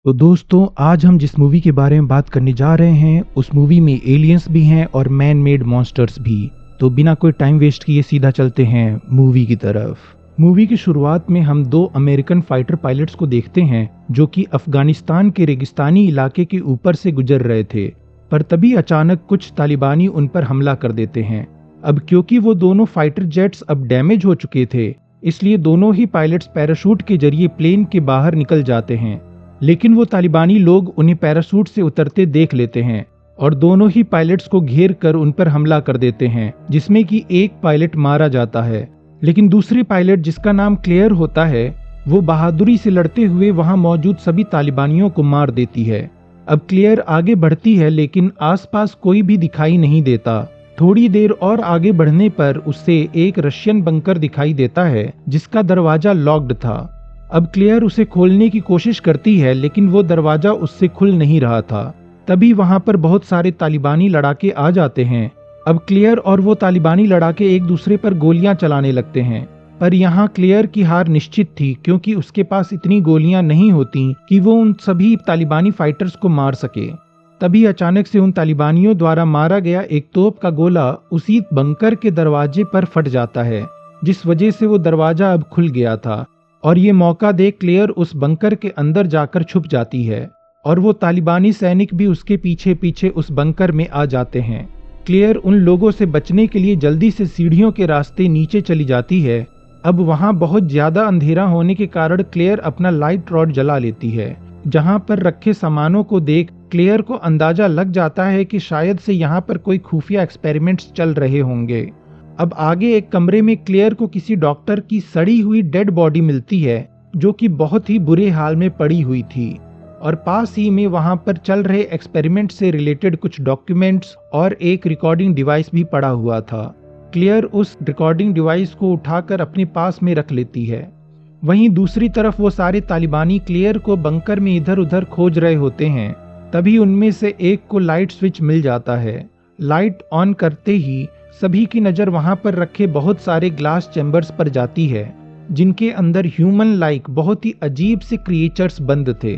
तो दोस्तों आज हम जिस मूवी के बारे में बात करने जा रहे हैं उस मूवी में एलियंस भी हैं और मैन मेड मॉन्स्टर्स भी। तो बिना कोई टाइम वेस्ट किए सीधा चलते हैं मूवी की तरफ। मूवी की शुरुआत में हम दो अमेरिकन फाइटर पायलट्स को देखते हैं जो कि अफगानिस्तान के रेगिस्तानी इलाके के ऊपर से गुजर रहे थे, पर तभी अचानक कुछ तालिबानी उन पर हमला कर देते हैं। अब क्योंकि वो दोनों फाइटर जेट्स अब डैमेज हो चुके थे, इसलिए दोनों ही पायलट्स पैराशूट के जरिए प्लेन के बाहर निकल जाते हैं, लेकिन वो तालिबानी लोग उन्हें पैराशूट से उतरते देख लेते हैं और दोनों ही पायलट्स को घेर कर उन पर हमला कर देते हैं, जिसमें कि एक पायलट मारा जाता है। लेकिन दूसरी पायलट जिसका नाम क्लेयर होता है वो बहादुरी से लड़ते हुए वहां मौजूद सभी तालिबानियों को मार देती है। अब क्लेयर आगे बढ़ती है लेकिन आसपास कोई भी दिखाई नहीं देता। थोड़ी देर और आगे बढ़ने पर उससे एक रशियन बंकर दिखाई देता है जिसका दरवाजा लॉक्ड था। अब क्लेयर उसे खोलने की कोशिश करती है लेकिन वो दरवाजा उससे खुल नहीं रहा था। तभी वहां पर बहुत सारे तालिबानी लड़ाके आ जाते हैं। अब क्लेयर और वो तालिबानी लड़ाके एक दूसरे पर गोलियां चलाने लगते हैं, पर यहाँ क्लेयर की हार निश्चित थी क्योंकि उसके पास इतनी गोलियां नहीं होती कि वो उन सभी तालिबानी फाइटर्स को मार सके। तभी अचानक से उन तालिबानियों द्वारा मारा गया एक तोप का गोला उसी बंकर के दरवाजे पर फट जाता है, जिस वजह से वो दरवाजा अब खुल गया था। और ये मौका देख क्लेयर उस बंकर के अंदर जाकर छुप जाती है और वो तालिबानी सैनिक भी उसके पीछे पीछे उस बंकर में आ जाते हैं। क्लेयर उन लोगों से बचने के लिए जल्दी से सीढ़ियों के रास्ते नीचे चली जाती है। अब वहां बहुत ज्यादा अंधेरा होने के कारण क्लेयर अपना लाइट रॉड जला लेती है। जहां पर रखे सामानों को देख क्लेयर को अंदाजा लग जाता है कि शायद से यहाँ पर कोई खुफिया एक्सपेरिमेंट्स चल रहे होंगे। अब आगे एक कमरे में क्लेयर को किसी डॉक्टर की सड़ी हुई डेड बॉडी मिलती है जो कि बहुत ही बुरे हाल में पड़ी हुई थी, और पास ही में वहां पर चल रहे एक्सपेरिमेंट से रिलेटेड कुछ डॉक्यूमेंट्स और एक रिकॉर्डिंग डिवाइस भी पड़ा हुआ था। क्लेयर उस रिकॉर्डिंग डिवाइस को उठाकर अपने पास में रख लेती है। वहीं दूसरी तरफ वो सारे तालिबानी क्लेयर को बंकर में इधर उधर खोज रहे होते हैं। तभी उनमें से एक को लाइट स्विच मिल जाता है। लाइट ऑन करते ही सभी की नजर वहां पर रखे बहुत सारे ग्लास चैम्बर्स पर जाती है जिनके अंदर ह्यूमन लाइक बहुत ही अजीब से क्रिएचर्स बंद थे।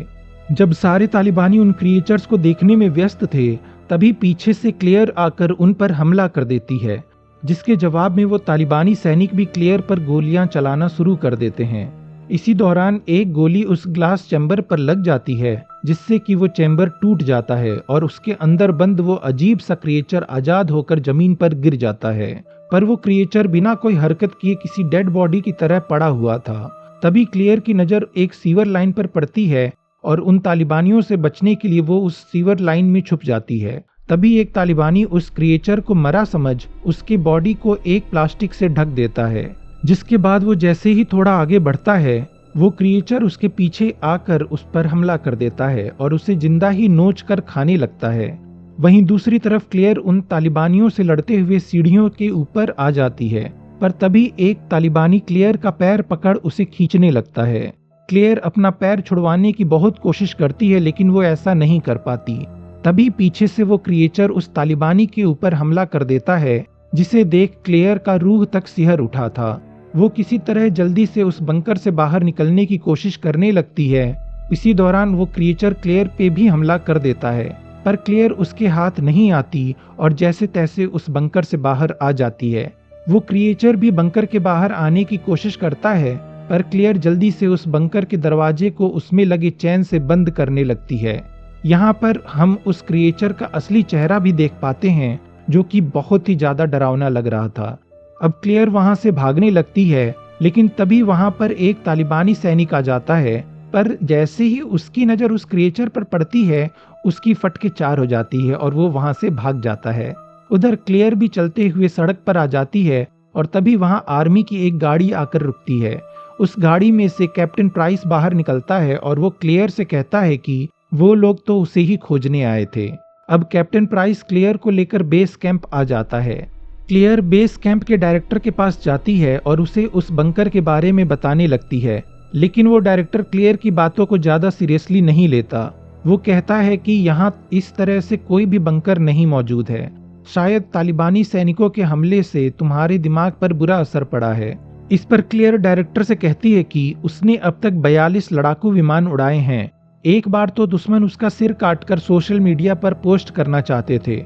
जब सारे तालिबानी उन क्रिएचर्स को देखने में व्यस्त थे तभी पीछे से क्लेयर आकर उन पर हमला कर देती है, जिसके जवाब में वो तालिबानी सैनिक भी क्लेयर पर गोलियां चलाना शुरू कर देते हैं। इसी दौरान एक गोली उस ग्लास चैम्बर पर लग जाती है जिससे कि वो चैम्बर टूट जाता है और उसके अंदर बंद वो अजीब सा क्रिएचर आजाद होकर जमीन पर गिर जाता है। पर वो क्रिएचर बिना कोई हरकत किए किसी डेड बॉडी की तरह पड़ा हुआ था। तभी क्लेयर की नजर एक सीवर लाइन पर पड़ती है और उन तालिबानियों से बचने के लिए वो उस सीवर लाइन में छुप जाती है। तभी एक तालिबानी उस क्रिएचर को मरा समझ उसकी बॉडी को एक प्लास्टिक से ढक देता है, जिसके बाद वो जैसे ही थोड़ा आगे बढ़ता है वो क्रिएचर उसके पीछे आकर उस पर हमला कर देता है और उसे जिंदा ही नोच कर खाने लगता है। वहीं दूसरी तरफ क्लेयर उन तालिबानियों से लड़ते हुए सीढ़ियों के ऊपर आ जाती है, पर तभी एक तालिबानी क्लेयर का पैर पकड़ उसे खींचने लगता है। क्लेयर अपना पैर छुड़वाने की बहुत कोशिश करती है लेकिन वो ऐसा नहीं कर पाती। तभी पीछे से वो क्रिएचर उस तालिबानी के ऊपर हमला कर देता है, जिसे देख क्लेयर का रूह तक सिहर उठा था। वो किसी तरह जल्दी से उस बंकर से बाहर निकलने की कोशिश करने लगती है। इसी दौरान वो क्रिएचर क्लेयर पे भी हमला कर देता है, पर क्लेयर उसके हाथ नहीं आती और जैसे तैसे उस बंकर से बाहर आ जाती है। वो क्रिएचर भी बंकर के बाहर आने की कोशिश करता है, पर क्लेयर जल्दी से उस बंकर के दरवाजे को उसमें लगे चैन से बंद करने लगती है। यहाँ पर हम उस क्रिएचर का असली चेहरा भी देख पाते हैं जो कि बहुत ही ज्यादा डरावना लग रहा था। अब क्लेयर वहां से भागने लगती है लेकिन तभी वहां पर एक तालिबानी सैनिक आ जाता है, पर जैसे ही उसकी नजर उस क्रिएचर पर पड़ती है उसकी फटके चार हो जाती है और वो वहां से भाग जाता है। उधर क्लेयर भी चलते हुए सड़क पर आ जाती है और तभी वहां आर्मी की एक गाड़ी आकर रुकती है। उस गाड़ी में से कैप्टन प्राइस बाहर निकलता है और वो क्लेयर से कहता है कि वो लोग तो उसे ही खोजने आए थे। अब कैप्टन प्राइस क्लेयर को लेकर बेस कैंप आ जाता है। क्लेयर बेस कैंप के डायरेक्टर के पास जाती है और उसे उस बंकर के बारे में बताने लगती है, लेकिन वो डायरेक्टर क्लेयर की बातों को ज्यादा सीरियसली नहीं लेता। वो कहता है कि यहाँ इस तरह से कोई भी बंकर नहीं मौजूद है, शायद तालिबानी सैनिकों के हमले से तुम्हारे दिमाग पर बुरा असर पड़ा है। इस पर क्लेयर डायरेक्टर से कहती है कि उसने अब तक 42 लड़ाकू विमान उड़ाए हैं एक बार तो दुश्मन उसका सिर काटकर सोशल मीडिया पर पोस्ट करना चाहते थे,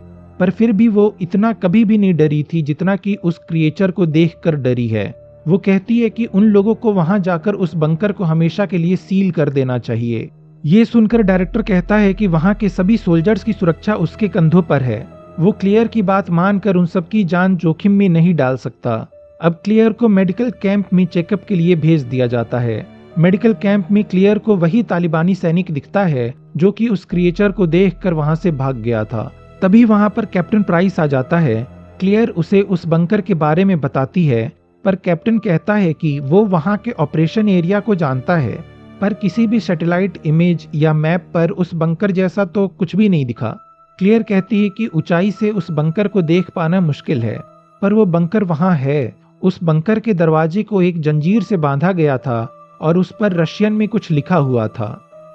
पर फिर भी वो इतना कभी भी नहीं डरी थी जितना कि उस क्रिएचर को देखकर डरी है। वो कहती है कि उन लोगों को वहां जाकर उस बंकर को हमेशा के लिए सील कर देना चाहिए। ये सुनकर डायरेक्टर कहता है कि वहां के सभी सोल्जर्स की सुरक्षा उसके कंधों पर है। वो क्लियर की बात मानकर उन सबकी जान जोखिम में नहीं डाल सकता। अब क्लियर को मेडिकल कैंप में चेकअप के लिए भेज दिया जाता है। मेडिकल कैंप में क्लियर को वही तालिबानी सैनिक दिखता है जो कि उस क्रिएचर को देखकर वहां से भाग गया था। तभी वहां पर कैप्टन प्राइस आ जाता है। क्लियर उसे उस बंकर के बारे में बताती है, पर कैप्टन कहता है कि वो वहां के ऑपरेशन एरिया को जानता है, पर किसी भी सैटेलाइट इमेज या मैप पर उस बंकर जैसा तो कुछ भी नहीं दिखा। क्लियर कहती है कि ऊंचाई से उस बंकर को देख पाना मुश्किल है, पर वो बंकर वहां है। उस बंकर के दरवाजे को एक जंजीर से बांधा गया था और उस पर रशियन में कुछ लिखा हुआ था।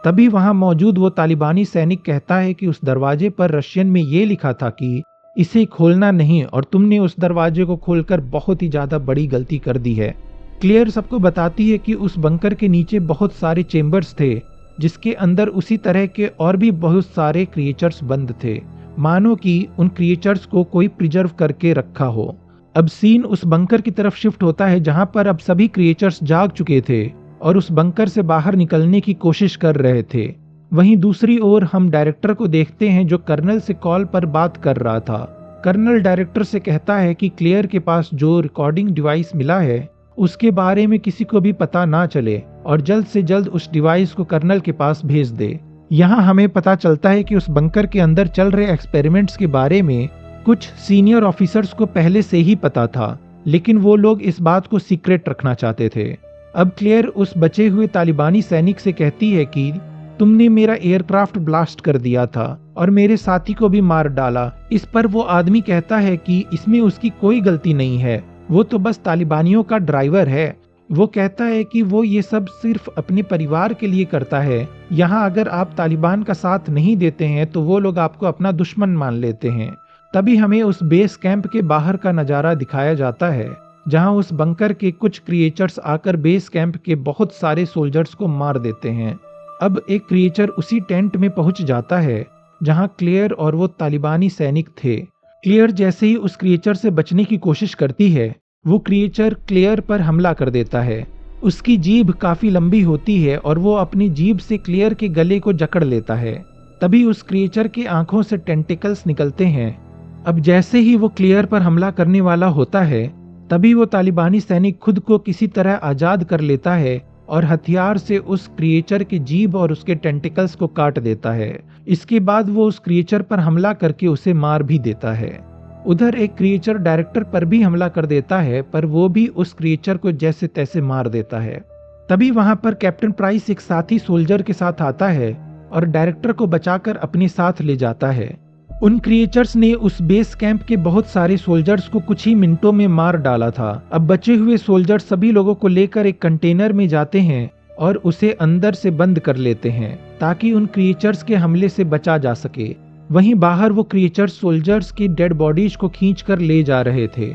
तभी वहां मौजूद वो तालिबानी सैनिक कहता है कि उस दरवाजे पर रशियन में ये लिखा था कि इसे खोलना नहीं, और तुमने उस दरवाजे को खोलकर बहुत ही ज्यादा बड़ी गलती कर दी है। क्लियर सबको बताती है कि उस बंकर के नीचे बहुत सारे चेम्बर्स थे, जिसके अंदर उसी तरह के और भी बहुत सारे क्रिएचर्स बंद थे, मानो कि उन क्रिएचर्स को कोई प्रिजर्व करके रखा हो। अब सीन उस बंकर की तरफ शिफ्ट होता है जहां पर अब सभी क्रिएचर्स जाग चुके थे और उस बंकर से बाहर निकलने की कोशिश कर रहे थे। वहीं दूसरी ओर हम डायरेक्टर को देखते हैं जो कर्नल से कॉल पर बात कर रहा था। कर्नल डायरेक्टर से कहता है कि क्लियर के पास जो रिकॉर्डिंग डिवाइस मिला है उसके बारे में किसी को भी पता ना चले और जल्द से जल्द उस डिवाइस को कर्नल के पास भेज दे। यहाँ हमें पता चलता है कि उस बंकर के अंदर चल रहे एक्सपेरिमेंट्स के बारे में कुछ सीनियर ऑफिसर्स को पहले से ही पता था, लेकिन वो लोग इस बात को सीक्रेट रखना चाहते थे। अब क्लियर उस बचे हुए तालिबानी सैनिक से कहती है कि तुमने मेरा एयरक्राफ्ट ब्लास्ट कर दिया था और मेरे साथी को भी मार डाला। इस पर वो आदमी कहता है कि इसमें उसकी कोई गलती नहीं है, वो तो बस तालिबानियों का ड्राइवर है। वो कहता है कि वो ये सब सिर्फ अपने परिवार के लिए करता है। यहाँ अगर आप तालिबान का साथ नहीं देते हैं तो वो लोग आपको अपना दुश्मन मान लेते हैं। तभी हमें उस बेस कैंप के बाहर का नज़ारा दिखाया जाता है जहां उस बंकर के कुछ क्रिएचर्स आकर बेस कैंप के बहुत सारे सोल्जर्स को मार देते हैं। अब एक क्रिएचर उसी टेंट में पहुंच जाता है जहां क्लियर और वो तालिबानी सैनिक थे। क्लियर जैसे ही उस क्रिएचर से बचने की कोशिश करती है, वो क्रिएचर क्लियर पर हमला कर देता है। उसकी जीभ काफी लंबी होती है और वो अपनी जीभ से क्लियर के गले को जकड़ लेता है। तभी उस क्रिएचर की आंखों से टेंटिकल्स निकलते हैं। अब जैसे ही वो क्लियर पर हमला करने वाला होता है, तभी वो तालिबानी सैनिक खुद को किसी तरह आजाद कर लेता है और हथियार से उस क्रिएचर की जीभ और उसके टेंटिकल्स को काट देता है। इसके बाद वो उस क्रिएचर पर हमला करके उसे मार भी देता है। उधर एक क्रिएचर डायरेक्टर पर भी हमला कर देता है, पर वो भी उस क्रिएचर को जैसे तैसे मार देता है। तभी वहां पर कैप्टन प्राइस एक साथी सोल्जर के साथ आता है और डायरेक्टर को बचाकर अपने साथ ले जाता है। उन क्रिएचर्स ने उस बेस कैंप के बहुत सारे सोल्जर्स को कुछ ही मिनटों में मार डाला था। अब बचे हुए सोल्जर्स सभी लोगों को लेकर एक कंटेनर में जाते हैं और उसे अंदर से बंद कर लेते हैं ताकि उन क्रिएचर्स के हमले से बचा जा सके। वहीं बाहर वो क्रिएचर्स सोल्जर्स की डेड बॉडीज को खींचकर ले जा रहे थे।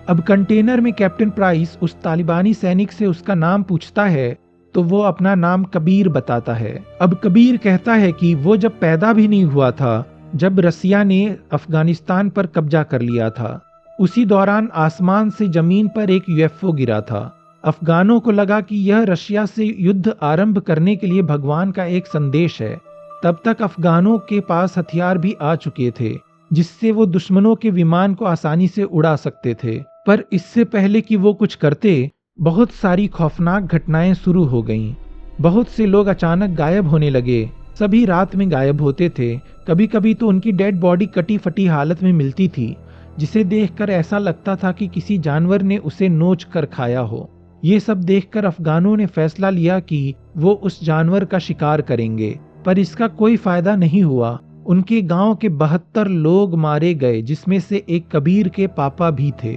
अब कंटेनर में कैप्टन प्राइस उस तालिबानी सैनिक से उसका नाम पूछता है तो वो अपना नाम कबीर बताता है। अब कबीर कहता है कि वो जब पैदा भी नहीं हुआ था जब रसिया ने अफगानिस्तान पर कब्जा कर लिया था। उसी दौरान आसमान से जमीन पर एक यूएफओ गिरा था। अफगानों को लगा कि यह रशिया से युद्ध आरंभ करने के लिए भगवान का एक संदेश है। तब तक अफगानों के पास हथियार भी आ चुके थे जिससे वो दुश्मनों के विमान को आसानी से उड़ा सकते थे। पर इससे पहले कि वो कुछ करते, बहुत सारी खौफनाक घटनाएं शुरू हो गईं। बहुत से लोग अचानक गायब होने लगे। सभी रात में गायब होते थे। कभी कभी तो उनकी डेड बॉडी कटी फटी हालत में मिलती थी, जिसे देखकर ऐसा लगता था कि किसी जानवर ने उसे नोच कर खाया हो। ये सब देखकर अफगानों ने फैसला लिया कि वो उस जानवर का शिकार करेंगे, पर इसका कोई फायदा नहीं हुआ। उनके गांव के 72 लोग मारे गए, जिसमें से एक कबीर के पापा भी थे।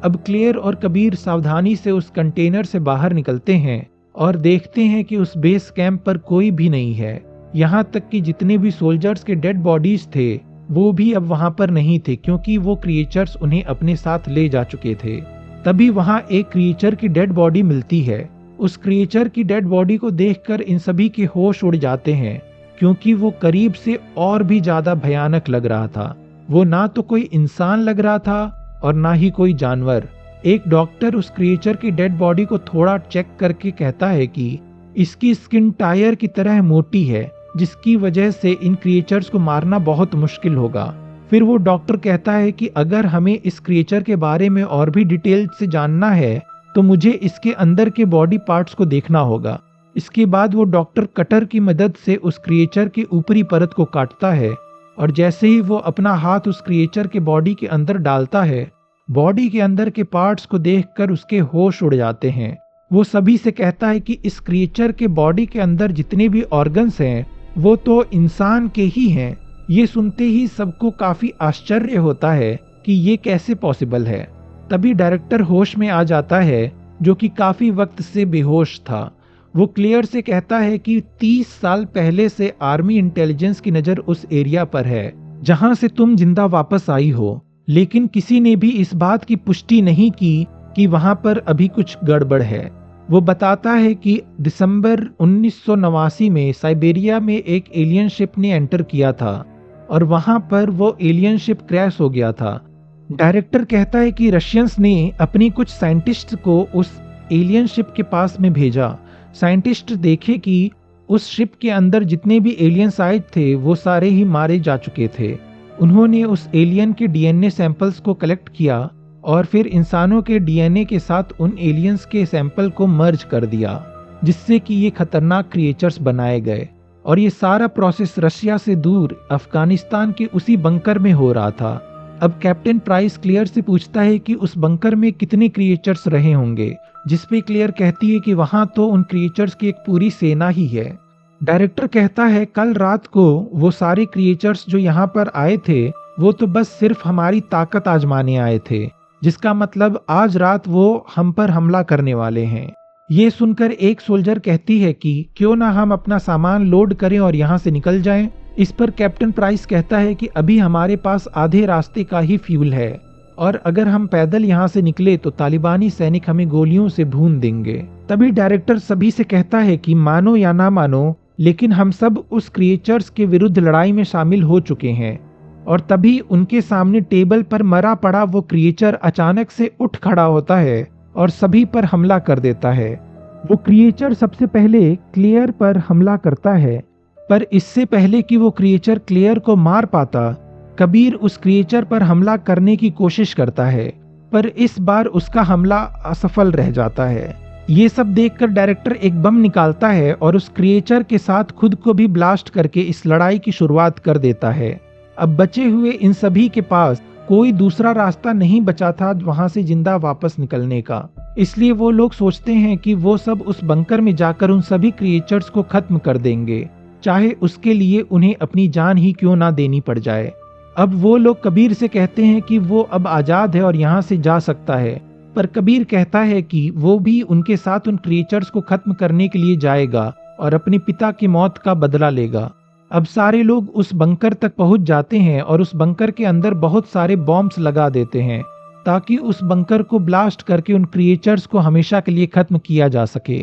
अब क्लियर और कबीर सावधानी से उस कंटेनर से बाहर निकलते हैं और देखते हैं कि उस बेस कैंप पर कोई भी नहीं है। यहाँ तक कि जितने भी सोल्जर्स के डेड बॉडीज थे वो भी अब वहां पर नहीं थे, क्योंकि वो क्रिएचर्स उन्हें अपने साथ ले जा चुके थे। तभी वहां एक क्रिएचर की डेड बॉडी मिलती है। उस क्रिएचर की डेड बॉडी को देखकर इन सभी के होश उड़ जाते हैं, क्योंकि वो करीब से और भी ज्यादा भयानक लग रहा था। वो ना तो कोई इंसान लग रहा था और ना ही कोई जानवर। एक डॉक्टर उस क्रिएचर की डेड बॉडी को थोड़ा चेक करके कहता है कि इसकी स्किन टायर की तरह मोटी है, जिसकी वजह से इन क्रिएचर्स को मारना बहुत मुश्किल होगा। फिर वो डॉक्टर कहता है कि अगर हमें इस क्रिएचर के बारे में और भी डिटेल से जानना है तो मुझे इसके अंदर के बॉडी पार्ट्स को देखना होगा। इसके बाद वो डॉक्टर कटर की मदद से उस क्रिएचर की ऊपरी परत को काटता है और जैसे ही वो अपना हाथ उस क्रिएचर के बॉडी के अंदर डालता है, बॉडी के अंदर के पार्ट्स को देखकर उसके होश उड़ जाते हैं। वो सभी से कहता है कि इस क्रिएचर के बॉडी के अंदर जितने भी ऑर्गन्स हैं वो तो इंसान के ही हैं। ये सुनते ही सबको काफी आश्चर्य होता है कि ये कैसे पॉसिबल है। तभी डायरेक्टर होश में आ जाता है, जो कि काफी वक्त से बेहोश था। वो क्लेयर से कहता है कि 30 साल पहले से आर्मी इंटेलिजेंस की नजर उस एरिया पर है जहां से तुम जिंदा वापस आई हो, लेकिन किसी ने भी इस बात की पुष्टि नहीं की कि वहां पर अभी कुछ गड़बड़ है। वो बताता है कि दिसंबर 1989 में साइबेरिया में एक एलियन शिप ने एंटर किया था और वहां पर वो एलियन शिप क्रैश हो गया था। डायरेक्टर कहता है कि रशियंस ने अपनी कुछ साइंटिस्ट को उस एलियन शिप के पास में भेजा। साइंटिस्ट देखे कि उस शिप के अंदर जितने भी एलियंस आए थे वो सारे ही मारे जा चुके थे। उन्होंने उस एलियन के डीएनए सैंपल्स को कलेक्ट किया और फिर इंसानों के डीएनए के साथ उन एलियंस के सैंपल को मर्ज कर दिया, जिससे कि ये खतरनाक क्रिएचर्स बनाए गए। और ये सारा प्रोसेस रशिया से दूर अफगानिस्तान के उसी बंकर में हो रहा था। अब कैप्टन प्राइस क्लेयर से पूछता है कि उस बंकर में कितने क्रिएचर्स रहे होंगे, जिसपे क्लेयर कहती है कि वहां तो उन क्रिएचर्स की एक पूरी सेना ही है। डायरेक्टर कहता है कल रात को वो सारे क्रिएचर्स जो यहाँ पर आए थे वो तो बस सिर्फ हमारी ताकत आजमाने आए थे, जिसका मतलब आज रात वो हम पर हमला करने वाले हैं। ये सुनकर एक सोल्जर कहती है कि क्यों ना हम अपना सामान लोड करें और यहाँ से निकल जाएं। इस पर कैप्टन प्राइस कहता है कि अभी हमारे पास आधे रास्ते का ही फ्यूल है और अगर हम पैदल यहाँ से निकले तो तालिबानी सैनिक हमें गोलियों से भून देंगे। तभी डायरेक्टर सभी से कहता है कि मानो या ना मानो, लेकिन हम सब उस क्रिएचर्स के विरुद्ध लड़ाई में शामिल हो चुके हैं। और तभी उनके सामने टेबल पर मरा पड़ा वो क्रिएचर अचानक से उठ खड़ा होता है और सभी पर हमला कर देता है। वो क्रिएचर सबसे पहले क्लेयर पर हमला करता है, पर इससे पहले कि वो क्रिएचर क्लेयर को मार पाता, कबीर उस क्रिएचर पर हमला करने की कोशिश करता है, पर इस बार उसका हमला असफल रह जाता है। ये सब देखकर डायरेक्टर एक बम निकालता है और उस क्रिएचर के साथ खुद को भी ब्लास्ट करके इस लड़ाई की शुरुआत कर देता है। अब बचे हुए इन सभी के पास कोई दूसरा रास्ता नहीं बचा था वहां से जिंदा वापस निकलने का, इसलिए वो लोग सोचते हैं कि वो सब उस बंकर में जाकर उन सभी क्रिएचर्स को खत्म कर देंगे, चाहे उसके लिए उन्हें अपनी जान ही क्यों ना देनी पड़ जाए। अब वो लोग कबीर से कहते हैं कि वो अब आजाद है और यहाँ से जा सकता है, पर कबीर कहता है कि वो भी उनके साथ उन क्रिएचर्स को खत्म करने के लिए जाएगा और अपने पिता की मौत का बदला लेगा। अब सारे लोग उस बंकर तक पहुंच जाते हैं और उस बंकर के अंदर बहुत सारे बॉम्ब्स लगा देते हैं ताकि उस बंकर को ब्लास्ट करके उन क्रिएचर्स को हमेशा के लिए खत्म किया जा सके।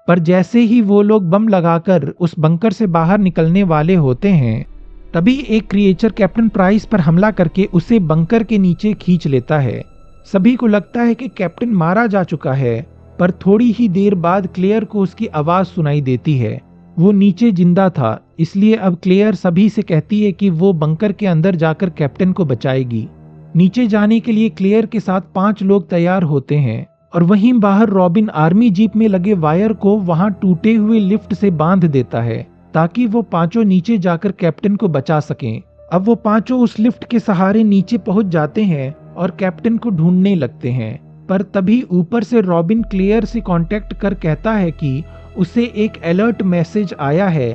पर जैसे ही वो लोग बम लगाकर उस बंकर से बाहर निकलने वाले होते हैं, तभी एक क्रिएचर कैप्टन प्राइस पर हमला करके उसे बंकर के नीचे खींच लेता है। सभी को लगता है कि कैप्टन मारा जा चुका है, पर थोड़ी ही देर बाद क्लेयर को उसकी आवाज सुनाई देती है। वो नीचे जिंदा था, इसलिए अब क्लेयर सभी से कहती है कि वो बंकर के अंदर जाकर कैप्टन को बचाएगी। नीचे जाने के लिए क्लेयर के साथ 5 लोग तैयार होते हैं और वहीं बाहर रॉबिन आर्मी जीप में लगे वायर को वहां टूटे हुए लिफ्ट से बांध देता है ताकि वो पांचों नीचे जाकर कैप्टन को बचा सकें। अब वो पांचों उस लिफ्ट के सहारे नीचे पहुंच जाते हैं और कैप्टन को ढूंढने लगते हैं, पर तभी ऊपर से रॉबिन क्लेयर से कांटेक्ट कर कहता है कि उसे एक अलर्ट मैसेज आया है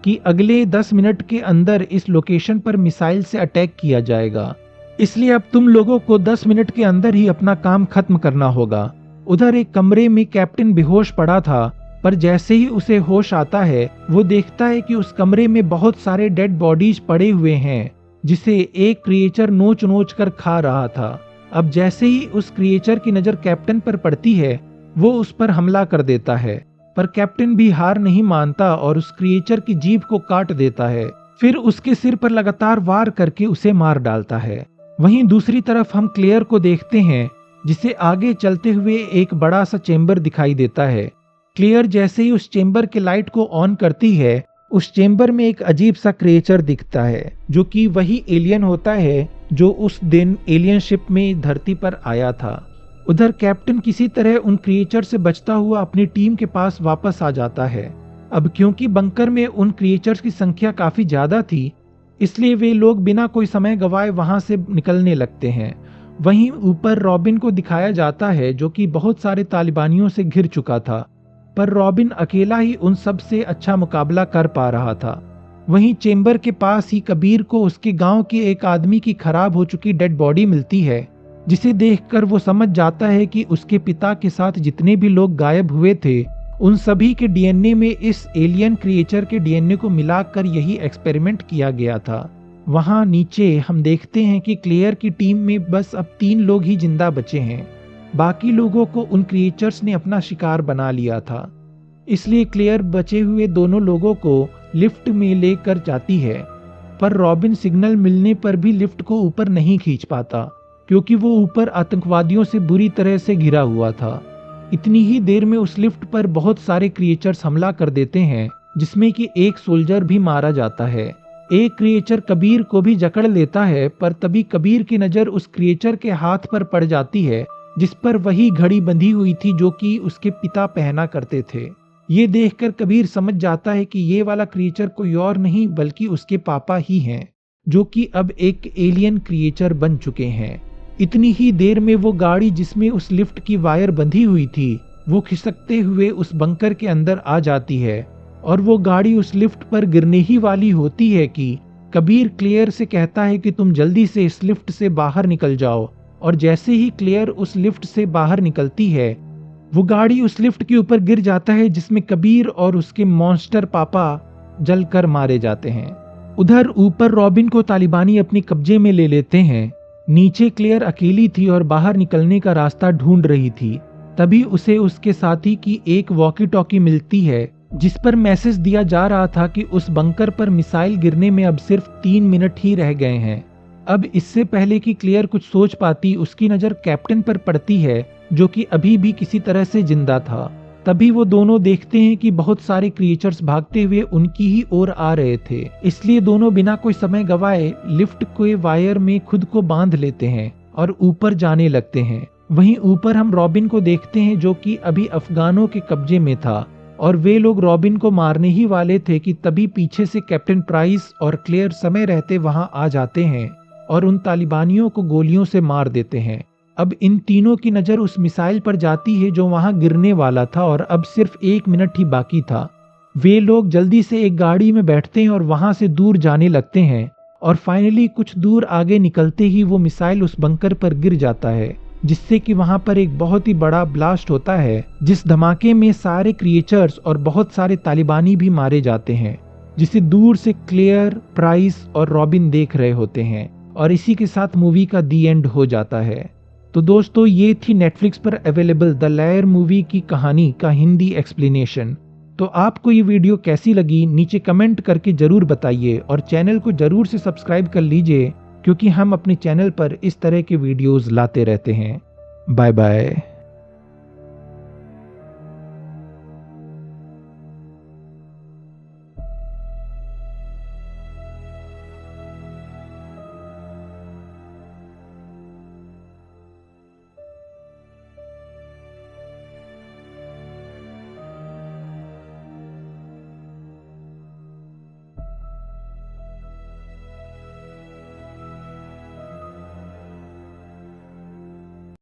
कि अगले 10 मिनट के अंदर इस लोकेशन पर मिसाइल से अटैक किया जाएगा, इसलिए अब तुम लोगों को 10 मिनट के अंदर ही अपना काम खत्म करना होगा। उधर एक कमरे में कैप्टन बेहोश पड़ा था, पर जैसे ही उसे होश आता है वो देखता है कि उस कमरे में बहुत सारे डेड बॉडीज पड़े हुए हैं जिसे एक क्रिएचर नोच नोच कर खा रहा था। अब जैसे ही उस क्रिएचर की नजर कैप्टन पर पड़ती है वो उस पर हमला कर देता है, पर कैप्टन भी हार नहीं मानता और उस क्रिएचर की जीभ को काट देता है। फिर उसके सिर पर लगातार वार करके उसे मार डालता है। वहीं दूसरी तरफ हम क्लेयर को देखते हैं, जिसे आगे चलते हुए एक बड़ा सा चेंबर दिखाई देता है। क्लेयर जैसे ही उस चेंबर के लाइट को ऑन करती है, उस चेंबर में एक अजीब सा क्रिएचर दिखता है, जो कि वही एलियन होता है जो उस दिन एलियन शिप में धरती पर आया था। उधर कैप्टन किसी तरह उन क्रिएचर से बचता हुआ अपनी टीम के पास वापस आ जाता है। अब क्योंकि बंकर में उन क्रिएचर्स की संख्या काफी ज्यादा थी, इसलिए वे लोग बिना कोई समय गवाए वहां से निकलने लगते हैं। वहीं ऊपर रॉबिन को दिखाया जाता है, जो कि बहुत सारे तालिबानियों से घिर चुका था, पर रॉबिन अकेला ही उन सब से अच्छा मुकाबला कर पा रहा था। वहीं चेंबर के पास ही कबीर को उसके गांव के एक आदमी की खराब हो चुकी डेड बॉडी मिलती है, जिसे देखकर वो समझ जाता है कि उसके पिता के साथ जितने भी लोग गायब हुए थे, उन सभी के डीएनए में इस एलियन क्रिएचर के डीएनए को मिलाकर यही एक्सपेरिमेंट किया गया था। वहां नीचे हम देखते हैं कि क्लेयर की टीम में बस अब 3 लोग ही जिंदा बचे हैं। बाकी लोगों को उन क्रिएचर्स ने अपना शिकार बना लिया था। इसलिए क्लेयर बचे हुए दोनों लोगों को लिफ्ट में लेकर जाती है, पर रॉबिन सिग्नल मिलने पर भी लिफ्ट को ऊपर नहीं खींच पाता, क्योंकि वो ऊपर आतंकवादियों से बुरी तरह से घिरा हुआ था। इतनी ही देर में उस लिफ्ट पर बहुत सारे क्रिएचर्स हमला कर देते हैं, जिसमें कि एक सोल्जर भी मारा जाता है। एक क्रिएचर कबीर को भी जकड़ लेता है, पर तभी कबीर की नजर उस क्रिएचर के हाथ पर पड़ जाती है, जिस पर वही घड़ी बंधी हुई थी जो कि उसके पिता पहना करते थे। ये देखकर कबीर समझ जाता है कि ये वाला क्रिएचर कोई और नहीं बल्कि उसके पापा ही हैं, जो कि अब एक एलियन क्रिएचर बन चुके हैं। इतनी ही देर में वो गाड़ी जिसमें उस लिफ्ट की वायर बंधी हुई थी, वो खिसकते हुए उस बंकर के अंदर आ जाती है, और वो गाड़ी उस लिफ्ट पर गिरने ही वाली होती है कि कबीर क्लेयर से कहता है कि तुम जल्दी से इस लिफ्ट से बाहर निकल जाओ। और जैसे ही क्लेयर उस लिफ्ट से बाहर निकलती है, वो गाड़ी उस लिफ्ट के ऊपर गिर जाता है, जिसमें कबीर और उसके मॉन्स्टर पापा जलकर मारे जाते हैं। उधर ऊपर रॉबिन को तालिबानी अपने कब्जे में ले लेते हैं। नीचे क्लेयर अकेली थी और बाहर निकलने का रास्ता ढूंढ रही थी। तभी उसे उसके साथी की एक वॉकी टॉकी मिलती है, जिस पर मैसेज दिया जा रहा था कि उस बंकर पर मिसाइल गिरने में अब सिर्फ 3 मिनट ही रह गए हैं। अब इससे पहले कि क्लेयर कुछ सोच पाती, उसकी नजर कैप्टन पर पड़ती है, जो कि अभी भी किसी तरह से जिंदा था। तभी वो दोनों देखते हैं कि बहुत सारे क्रिएचर्स भागते हुए उनकी ही ओर आ रहे थे। इसलिए दोनों बिना कोई समय गवाए लिफ्ट के वायर में खुद को बांध लेते हैं और ऊपर जाने लगते हैं। वहीं ऊपर हम रॉबिन को देखते हैं, जो कि अभी अफगानों के कब्जे में था, और वे लोग रॉबिन को मारने ही वाले थे कि तभी पीछे से कैप्टन प्राइस और क्लेयर समय रहते वहां आ जाते हैं और उन तालिबानियों को गोलियों से मार देते हैं। अब इन तीनों की नजर उस मिसाइल पर जाती है जो वहां गिरने वाला था, और अब सिर्फ 1 मिनट ही बाकी था। वे लोग जल्दी से एक गाड़ी में बैठते हैं और वहां से दूर जाने लगते हैं, और फाइनली कुछ दूर आगे निकलते ही वो मिसाइल उस बंकर पर गिर जाता है, जिससे कि वहां पर एक बहुत ही बड़ा ब्लास्ट होता है, जिस धमाके में सारे क्रिएचर्स और बहुत सारे तालिबानी भी मारे जाते हैं, जिसे दूर से क्लेयर, प्राइस और रॉबिन देख रहे होते हैं। और इसी के साथ मूवी का दी एंड हो जाता है। तो दोस्तों, ये थी नेटफ्लिक्स पर अवेलेबल द लायर मूवी की कहानी का हिंदी एक्सप्लेनेशन। तो आपको ये वीडियो कैसी लगी नीचे कमेंट करके जरूर बताइए, और चैनल को जरूर से सब्सक्राइब कर लीजिए, क्योंकि हम अपने चैनल पर इस तरह के वीडियोस लाते रहते हैं। Bye bye.